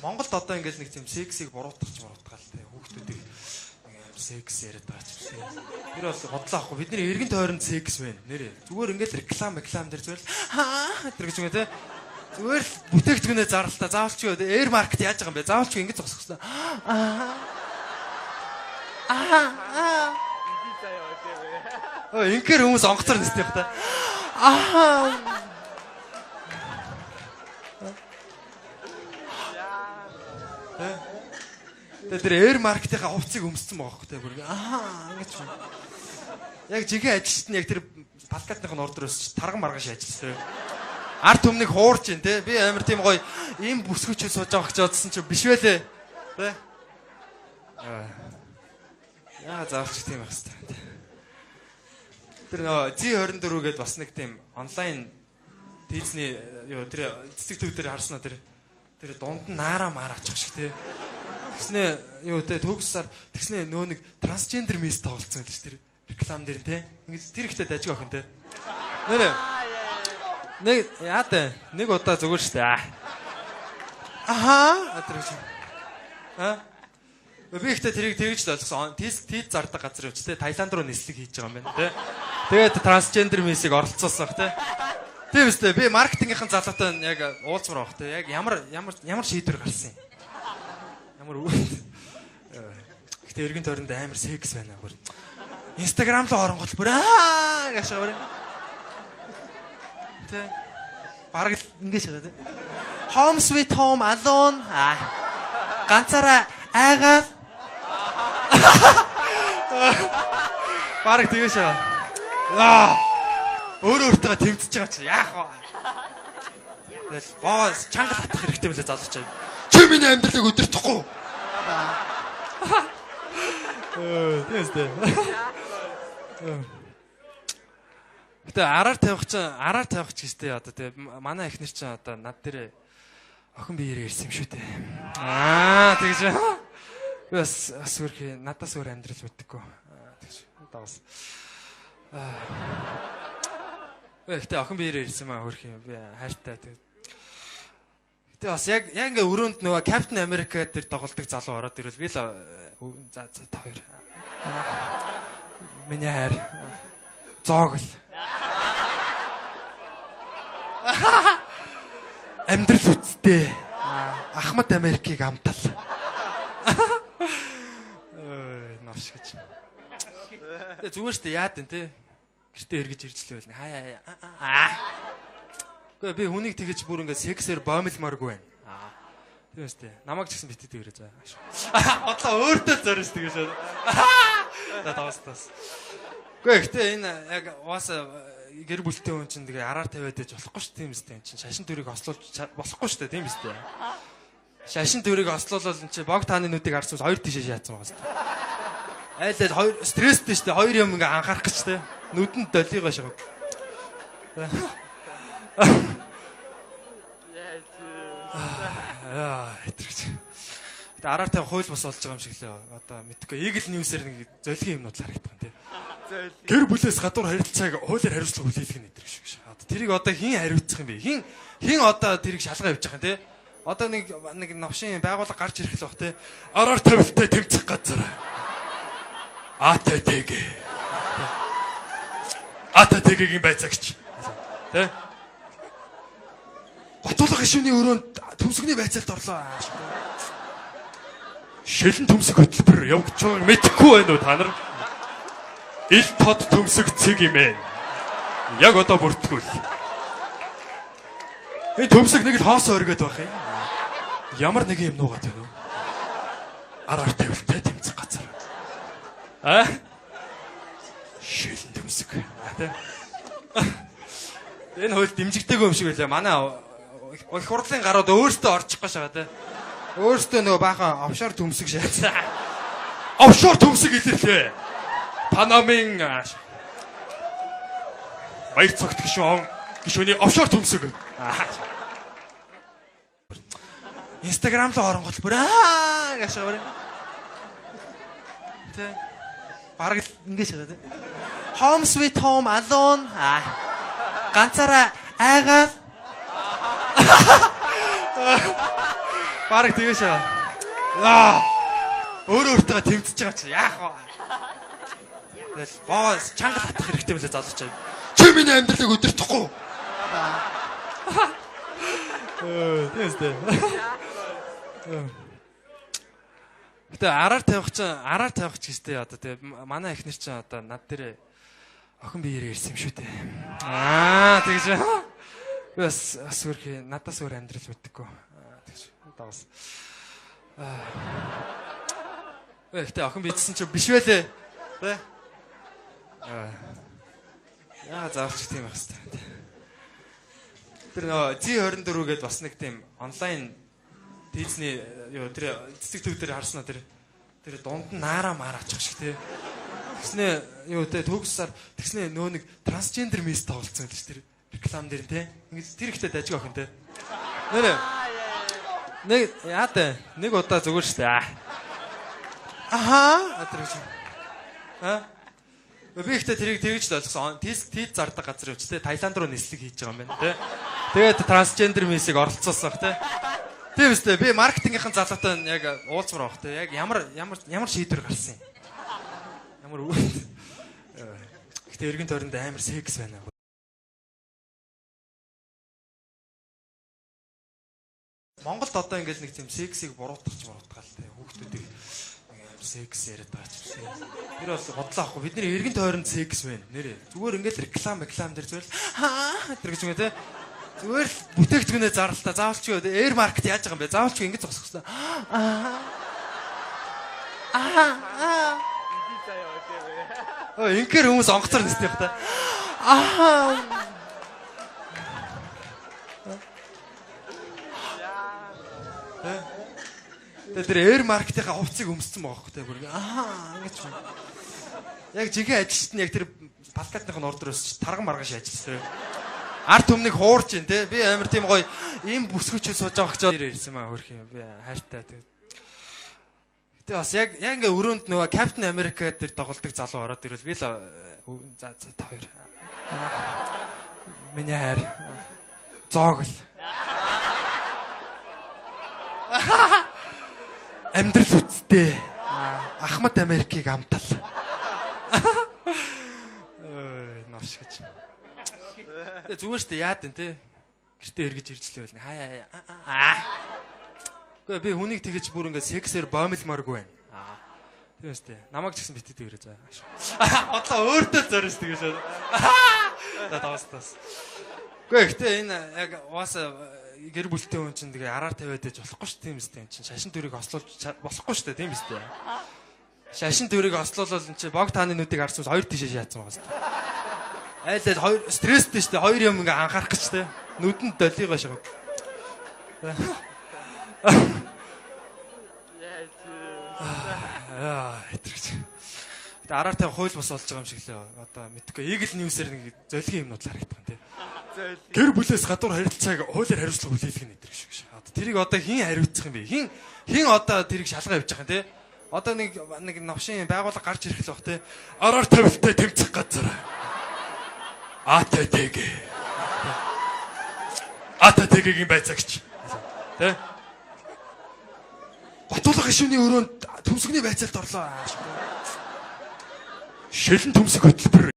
Монголд одоо ингээд нэг тийм сексийг буруутгах те хүүхдүүдийг секс яриад байгаа ч гэсэн. Тэр бол бодлоо ахгүй. Бидний эргэн тойронд секс байна. Нэрээ. Зүгээр ингээд реклам дээр зүгээр тэр гэж юм те. Зүгээр л бүтээгдэхүүнээ зарлалтаа заавалч юу эйр маркет яаж байгаа юм бэ? Заавалч ингэж зогсох хэрэгтэй. Ингээр хүмүүс онгоцоор нэстэй байх та. Тэр эйр маркетийнхаа хувцсыг өмссөн байгаа хөө те бүр ингэж. Яг жигээ ажилчт нь яг тэр подкастных нь ордер өсч тарган маргаш ажилласан. Арт түмнийг хуурч ин те би амар тийм гоё ийм бүсгүүчээ сууж байгаа гэж бодсон чи биш байлээ те. Яа заавч тийм байх хэрэгтэй. Тэр нөө Z24 гээд бас нэг тийм онлайн Disney юу тэр цэцэг төв дээр харснаа тэр дунд нь наараа мараачих шиг те. Тэгснэ юу те төгссаар тэгснэ нөө нэг трансгендер мис тоглолцсон гэж тэр реклам дээр те. Ингээд тэр ихтэй дажиг охин те. Нэрэ. Нэг яа нэг удаа зүгээр штэ. Тэр гэж. Би ихтэй тэрийг тэгж л ойлгосон. Тийз зардаг газар явж те Таиланд руу нислэг хийж байгаа юм байна те. Тэгээд трансгендер мисийг оролцуулсан те. Тийм үстэй би маркетингийнхэн залуутай яг уулзмаар байх те. Яг ямар шийдвэр гарсан юм. Ямар ихтэй эргэн тойронд амар секс байна бүр. Instagram руу оронгот бүр гашаа бүр. Тэ. Бараг ингэж байгаа те. Home sweet home alone. Ганцаараа айгаад. Бараг тэгэж байгаа. Өөрөө өөртөө тэмцэж байгаа чи яах вэ? Тэгэл боос чангал татах хэрэгтэй билээ залууч. Чи миний амьдралыг өдөртөхгүй. Тэстэй. Гэтэ араар тавих ч гэжтэй одоо тий манай эхнэр чинь одоо над дээр охин биеэр ирсэн юм шүү дээ. Тэгж. Би бас өөрхий надаас өөр амьдрал мэддэггүй. Тэгж. Одоо бас. Гэтэ охин биеэр ирсэн маа өөрхий би хайртай тэг. Гэтэ бас яг ингээ өрөөнд нөгөө Captain America дээр тоглолдог залуу ороод ирвэл би л за хоёр. Миний хайр. Зоогл. Амьдрал үсттэй. Ахмад Америкийг амтал. Навш гэж. Зүгээр штэ яад энэ те. Гэртээ эргэж иржлээ байл. Гэхдээ би хүнийг тэгэж бүр ингээд сексээр боомлмааргүй байна. Тийм үстэй. Намайг ч гэсэн битээд ирээ заа. Бодлоо өөртөө зорж тэгэж. Таас. Гэхдээ энэ яг угаасаа гэр бүлтэй хүн чинь тэгээ араар тавиад байж болохгүй шүү тийм үстэй энэ чинь шашин төрийг ослуулж болохгүй шүү тийм үстэй. Шашин төрийг ослуулвал энэ чинь бог тааны нүдийг харсан хоёр тишээ шаацсан байгаа шүү. Айлал хоёр стресстэй шүү хоёр юм ингээ анхаарах гэж тийм нүдэнд долиогоо шахав. Хэтрэгч. Тэгээ араар тавих хууль бос болж байгаа юм шиг лээ. Одоо мэдхгүй Eagle News-ээр нэг золигийн юмнууд харагдах юм тийм. Гэр бүлээс гадуур харилцааг хуулиар хариуцлага хүлээх нь гэдэг шиг. Тэрийг одоо хэн хариуцах юм бэ? Хэн одоо тэрийг шалгаа явуулж байгаа юм те? Одоо нэг новшин байгууллага гарч ирэх л баг те. Араар тавилттай тэмцэх газар. АТТ-гийн байцаагч. Тэ? Готуулга гишүүний өрөөнд төмсгний байцаалд орлоо. Шилэн төмсг хөтөлбөр явж байгааг мэдэхгүй байна уу та нар? Ил тод төмсг цэг юм ээ. Яг одоо бүртгүүл. Энэ төмсг нэг л хоос өргөд байх юм. Ямар нэг юм нуугаад байна уу? Араар тавилттай тэмцэх газар. Шилэн төмсг. Энэ хууль дэмжигдээгүй юм шиг байлаа. Манай их хурлын гарууд өөртөө орчих гэж байгаа те. Өөртөө нөгөө баахан офшор төмсг шаацсан. Офшор төмсг илэрлээ. Панамын баяр цагт гишүүний офшор төмсг. Instagram руу оронгол бүр гашаа. Тэ. Бараг ингэж байгаа тэ. Home sweet home alone. Ганцаараа айгаад. Бараг тэгэж байгаа. Өөрөө өөртөө тэмцэж байгаа чи яах вэ? Тэгэл боос чангал хатах хэрэгтэй мөлий залууч. Чи миний амьдралыг өдөртөхгүй. Тэстэй. Гэтэ араар тавих ч гэжтэй одоо тэгээ манай эхнэр чинь одоо над дээр охин биеэр ирсэн юм шүү дээ. Тэгэж. Би бас өөрхий надаас өөр амьдрал мэддэггүй. Тэгэж. Давас. Гэтэ охин бидсэн чи биш байлээ. Тэ? Заавч тийм байх хэрэгтэй. Тэр нөө G24 гээд бас нэг тийм онлайн Дизни юу тэр цэцэг төв дээр харснаа тэр дунд нь наараа мараачих шиг тий. Тэгснэ юу те төгссаар тэгснэ нөө нэг трансгендер мис тоглолцсон гэж тэр реклам дээр тий. Ингээд тэр ихтэй дажиг охин тий. Нэрэ. Нэг яа нэг удаа зүгээр штэ. Аха. Би ихтэй тэрийг тэгж л ойлгосон. Тийз зардаг газар явж тий. Таиланд руу нислэг хийж байгаа юм байна тий. Тэгээд трансгендер мисийг оролцуулсан тий. Тийм үстэй би маркетингийнхэн залуутай яг уулзмаар авах тий. Яг ямар шийдвэр гарсан юм. Ямар үү. Гэтэ эргэн тойронд амар секс байна. Монголд одоо ингээл нэг тийм сексийг буруутгах л тий. Хүүхдүүдийг секс яриад байгаа ч тийм. Тэр бол бодлоо ахгүй. Бидний эргэн тойронд секс байна. Нэрээ. Зүгээр ингээл реклам дээр зүгээр тэр гэж юм тий. Зүгээр л бүтээгдэхүүнээ зарлалтаа заавалч юу эйр маркет яаж байгаа юм бэ? Заавалч ингэж зогсох хэрэгтэй. Ингээр хүмүүс онгоцоор нэстэй байх та. Тэр эйр маркетийнхаа хувцсыг өмссөн байгаа хөөхтэй бүр ингэж. Яг жинхэнэ ажилчид нь яг тэр подкастныхын ордроос тарган маргааш ажилласан. Арт өмнөг хуурч ин тий. Би амар тийм гоё ийм бүсгүүчээ сууж байгаа гэж ирсэн маа хөрх юм. Би хайртай тий. Гэтэ бас яг ингээ өрөөнд нөгөө Captain America дээр тоглолдог залуу ороод ирвэл би л за та хоёр. Миний хайр. Зоогл. Амьдрал үсттэй. Ахмад Америкийг амтал. Норш гэж. Тэгээ зүгээр штэ яад энэ тий. Гэртээ эргэж иржлээ байл. Хаяа. Гэхдээ би хүнийг тэгэж бүр ингээд сексээр боомлмааргүй байна. Тийм штэ. Намайг ч гэсэн битээд ирээ заа. Одоо өөртөө зориос тэгэж. Таас. Гэхдээ энэ яг угаасаа гэр бүлтэй хүн чинь тэгээ араар тавиад ээж болохгүй шүү тийм үстэй энэ чинь шашин төрийг ослуулж болохгүй шүү тийм үстэй. Шашин төрийг ослуулвал энэ чинь бог тааны нүдийг харсан хоёр тишээ шаацсан байгаа шүү. Айлал хоёр стресстэй шүү дээ. Хоёр юм ингээ анхаарах гэж дээ. Нүдэнд долиогоо шахав. Араар тавих хууль бос болж байгаа юм шиг лээ. Одоо мэдхгүй Eagle News-ээр нэг золигийн юмнууд харагдах юм тий. Гэр бүлээс гадуур харилцааг хуулиар хариуцлага хүлээлгэх нь гэдэг шиг. Тэрийг одоо хэн хариуцах юм бэ? Хэн одоо тэрийг шалгаа явуулж байгаа юм тий? Одоо нэг новшин байгууллага гарч ирэх л баг тий. Араар тавилттай тэмцэх газар. АТТГ-ийн байцаагч. Тэ? Батуулга гишүүний өрөөнд төмсгний байцаалд орлоо. Шилэн төмсг хөтөлбөр